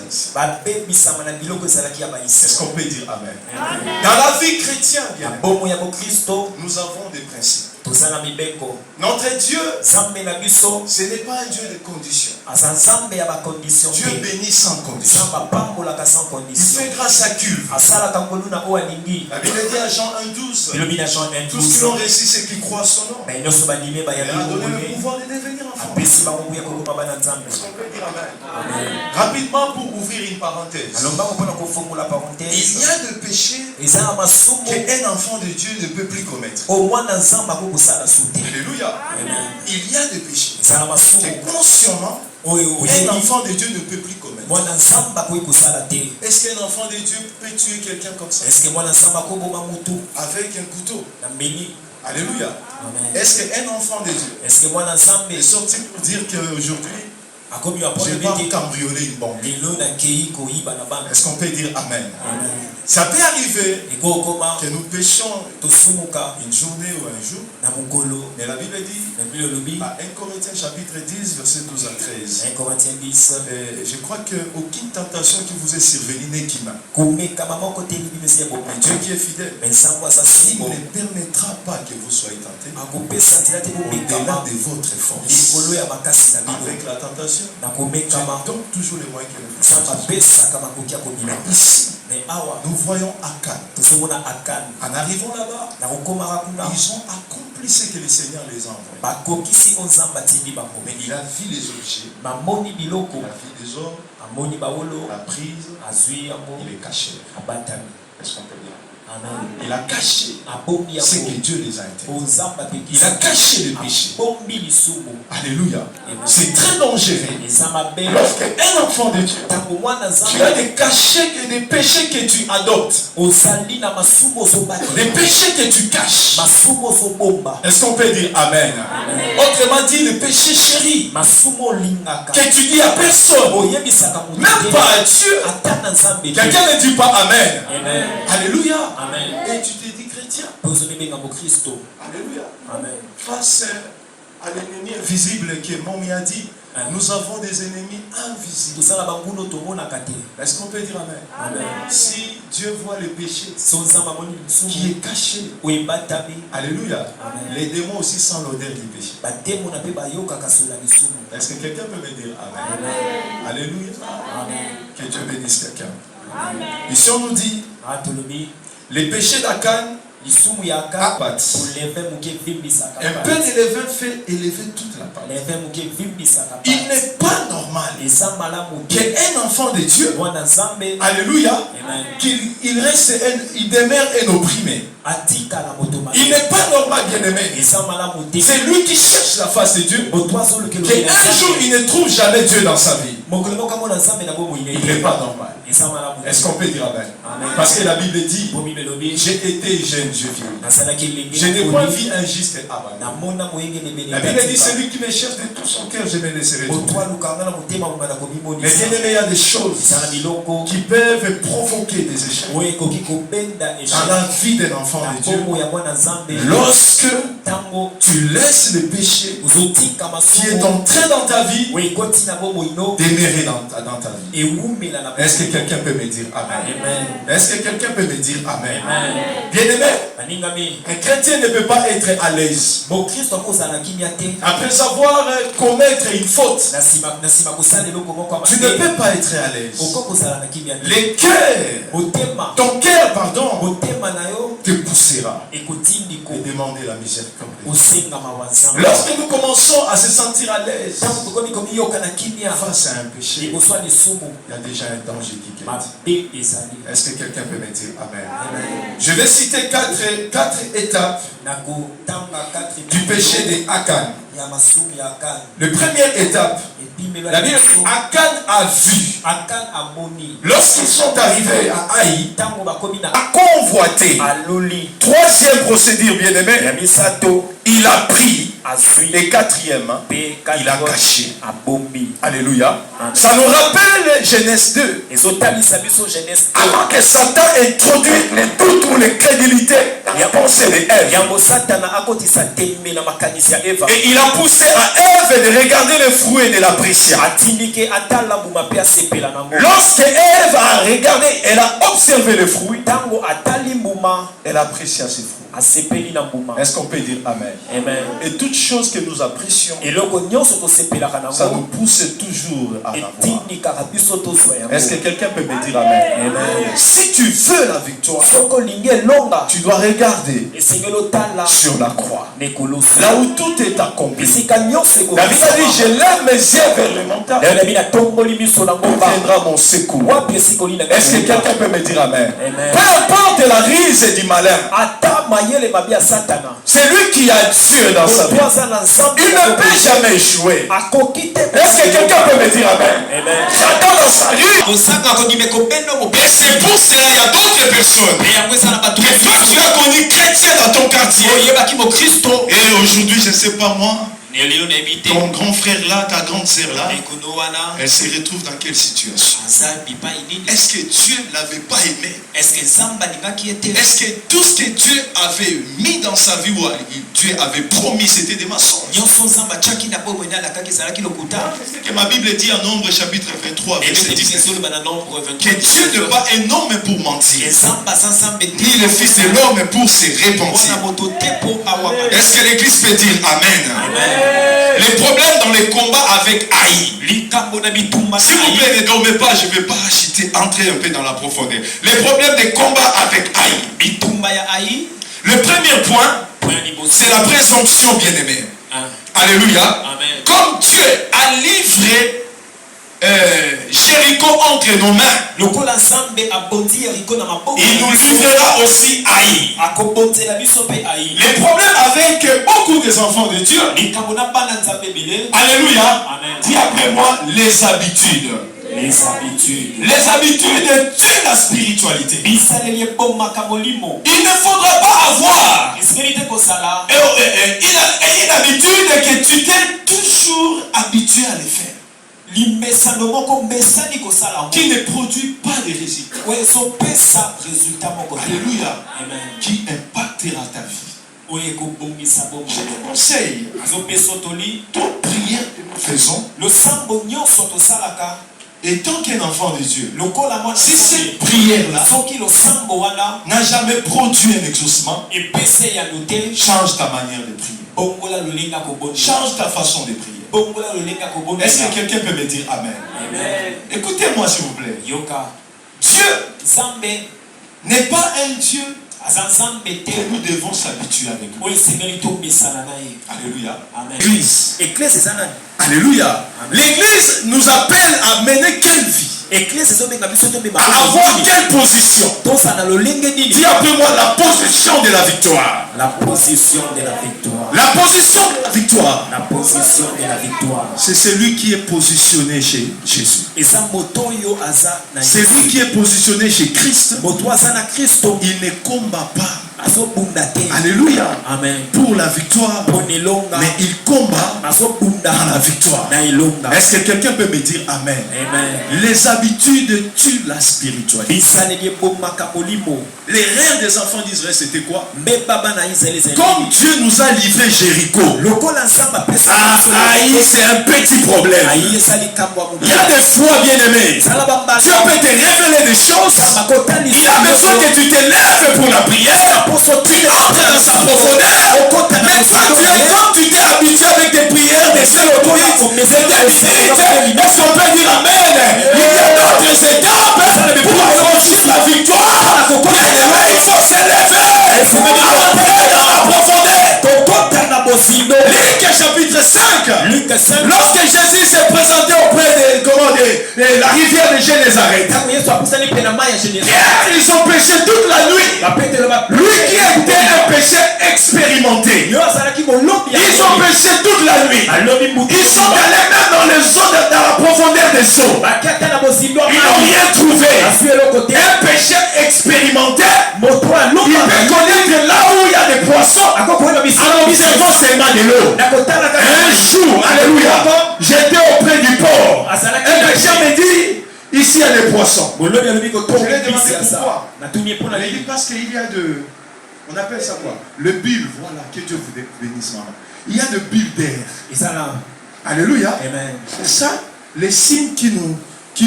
ici. Est-ce qu'on peut dire Amen? Dans la vie chrétienne, nous avons des principes. Notre Dieu, ce n'est pas un Dieu de conditions. Dieu bénit sans condition. Il fait grâce à qui? La Bible dit à Jean 1,12. Tous qui l'ont reçu, c'est qui croient son nom. Il a donné le pouvoir de devenir enfant. Est-ce qu'on peut dire Amen? Rapidement, pour ouvrir une parenthèse. Il y a des péchés qu'un enfant de Dieu ne peut plus commettre. Alléluia. Il y a des péchés que consciemment un enfant de Dieu ne peut plus commettre. Est-ce qu'un enfant de Dieu peut tuer quelqu'un comme ça avec un couteau? Alléluia. Est-ce qu'un enfant de Dieu est sorti pour dire qu'aujourd'hui je vais pas cambrioler une banque? Est-ce qu'on peut dire Amen? Ça peut arriver que nous péchions une journée ou un jour. Mais la Bible dit, à 1 Corinthiens chapitre 10, verset 12 à 13. 1 Corinthiens 10. Je crois qu'aucune tentation qui vous est survenue n'est qui m'a. Dieu qui est fidèle, il ne permettra pas que vous soyez tentés au-delà de votre force. Avec la tentation, Dieu donne toujours les moyens que nous faisons. Ici, nous voyons Akan. En arrivant là-bas, ils ont accompli ce que le Seigneur les a envoyés. Mais il a vu les objets, il a vu les hommes, la prise, il est caché. Est-ce qu'on peut dire? Amen. Il a caché ce que Dieu les a interdits. Il a caché le péché. Alléluia. C'est très dangereux. Lorsqu'un enfant de Dieu, tu as des cachets et des péchés que tu adoptes. Des péchés que tu caches. Est-ce qu'on peut dire Amen? Autrement dit, le péché chéri que tu dis à personne, même pas à Dieu. Quelqu'un ne dit pas Amen. Alléluia. Amen. Et tu te dis chrétien. Alléluia. Amen. Face à l'ennemi invisible que Momi a dit, nous avons des ennemis invisibles. Est-ce qu'on peut dire Amen? Amen. Si Dieu voit le péché qui est caché, alléluia, Amen. Les démons aussi sentent l'odeur du péché. Est-ce que quelqu'un peut me dire Amen? Amen. Alléluia. Amen. Que Dieu bénisse quelqu'un. Amen. Ici on nous dit les péchés d'Akan, un peu de levain fait élever toute la pâte. Il n'est pas normal qu'un enfant de Dieu, alléluia, qu'il reste, il demeure un opprimé. Il n'est pas normal, bien-aimé. C'est lui qui cherche la face de Dieu. Qu'un jour il ne trouve jamais Dieu dans sa vie. Il n'est pas normal. Est-ce qu'on peut dire Amen? Parce que la Bible dit, j'ai été jeune, je vis. Je n'ai pas vu un juste abandon. La Bible dit, celui qui me cherche de tout son cœur, je me laisserai trouver. Mais bien aimé, il y a des choses qui peuvent provoquer des échecs dans la vie d'un enfant de Dieu. Lorsque tu laisses le péché qui est entré dans ta vie demeurer dans ta vie. Est-ce que quelqu'un peut me dire Amen? Est-ce que quelqu'un peut me dire Amen? Bien-aimé, un chrétien ne peut pas être à l'aise après avoir commettre une faute. Tu ne peux pas être à l'aise. Le cœur, ton cœur, pardon, te poussera et demander la miséricorde. Lorsque nous commençons à se sentir à l'aise face à un péché, il y a déjà un danger qui guette. Est-ce que quelqu'un peut me dire Amen? Je vais citer quatre étapes du péché de Akan. La première étape, la Bible dit Akan a vu. Lorsqu'ils sont arrivés à Haï, a convoité. Troisième procédure, bien-aimé, il a pris. Et quatrième, il a caché. Alléluia. Ça nous rappelle Genèse 2. Avant que Satan introduise les doutes ou les crédulités dans la pensée d'Ève. Et il a poussé à Ève de regarder les fruits et de l'apprécier. Lorsque Ève a regardé, elle a observé les fruits. Elle apprécia ses fruits. Est-ce qu'on peut dire Amen? Amen. Et toute chose que nous apprécions, ça nous pousse toujours à la voir. Est-ce que quelqu'un peut me dire Amen? Amen. Si tu veux la victoire, tu dois regarder sur la croix, là où tout est accompli. David a dit, je lève mes yeux vers les montagnes, viendra mon secours. Est-ce que quelqu'un peut me dire Amen? Amen. Peu importe la rise du malin, c'est lui qui a Dieu dans sa vie. Il ne peut jamais échouer. Est-ce que quelqu'un peut me dire Amen? J'attends dans sa rue. Et c'est pour cela qu'il y a d'autres personnes que toi tu as connu chrétien dans ton quartier. Et aujourd'hui, je ne sais pas moi, ton grand frère là, ta grande sœur là, elle se retrouve dans quelle situation? Est-ce que Dieu ne l'avait pas aimé? Est-ce que tout ce que Dieu avait mis dans sa vie, ou Dieu avait promis, c'était des mensonges? Que ma Bible dit en Nombre chapitre 23, verset 19, que Dieu n'est pas un homme pour mentir, ni le Fils de l'homme pour se repentir. Est-ce que l'Église peut dire Amen? Les problèmes dans les combats avec Haï. S'il vous plaît, ne dormez pas, je ne vais pas entrer un peu dans la profondeur. Les problèmes des combats avec Haï. Le premier point, c'est la présomption, bien-aimée. Alléluia. Amen. Comme Dieu a livré Jéricho entre nos mains, il nous livrera aussi Haï. Les problèmes avec beaucoup des enfants de Dieu. Alléluia. Dis après moi, les habitudes. Les habitudes tuent la spiritualité. Il ne faudra pas avoir une habitude que tu t'es toujours habitué à le faire, qui ne produit pas de résultats. Alléluia. Amen. Qui impactera ta vie. Je te conseille, toute prière que nous faisons, étant qu'un enfant de Dieu, si cette prière-là n'a jamais produit un exaucement, change ta manière de prier. Change ta façon de prier. Est-ce que quelqu'un peut me dire Amen? Amen. Écoutez-moi s'il vous plaît. Dieu n'est pas un Dieu que nous devons s'habituer avec lui. Alléluia. Église. Alléluia. L'église nous appelle à mener quelle vie? À avoir quelle position? Dis après moi la position de la victoire. La position de la victoire. La position de la victoire. La position de la victoire. C'est celui qui est positionné chez Jésus. C'est lui qui est positionné chez Christ. Il ne combat pas. Alléluia. Amen. Pour la victoire, mais il combat dans la victoire. Est-ce que quelqu'un peut me dire Amen? Amen. Les habitudes tuent la spiritualité. Les rêves des enfants d'Israël, c'était quoi? Comme Dieu nous a livré Jéricho, Haï, c'est un petit problème. Il y a des fois, bien aimé, Dieu peut te révéler des choses. Il a besoin que tu te lèves pour la prière. Tu entres dans sa profondeur. Mais toi, comme tu t'es habitué avec des prières, des seuls autorités, est-ce qu'on peut dire Amen? Il y a d'autres étapes pour accrocher la victoire. Il faut se lever. Dans la profondeur. Luc chapitre 5. Lorsque Jésus s'est présenté auprès de la rivière de Génézareth, ils ont péché toute la nuit. Lui qui était un péché expérimenté, ils ont péché toute la nuit. Ils sont allés même dans les eaux, dans la profondeur des eaux. Ils n'ont rien trouvé. Un péché expérimenté, il peut connaître là où il y a des poissons. poisson en observant seulement de l'eau. Un jour, alléluia, j'étais auprès du port. Un pêcheur me dit, ici il y a des poissons. Je lui ai demandé pourquoi. Il dit parce qu'il y a de... On appelle ça quoi? Le bulbe, voilà, que Dieu vous bénisse. Il y a de bulbes d'air. Alléluia. Amen. C'est ça, les signes qui nous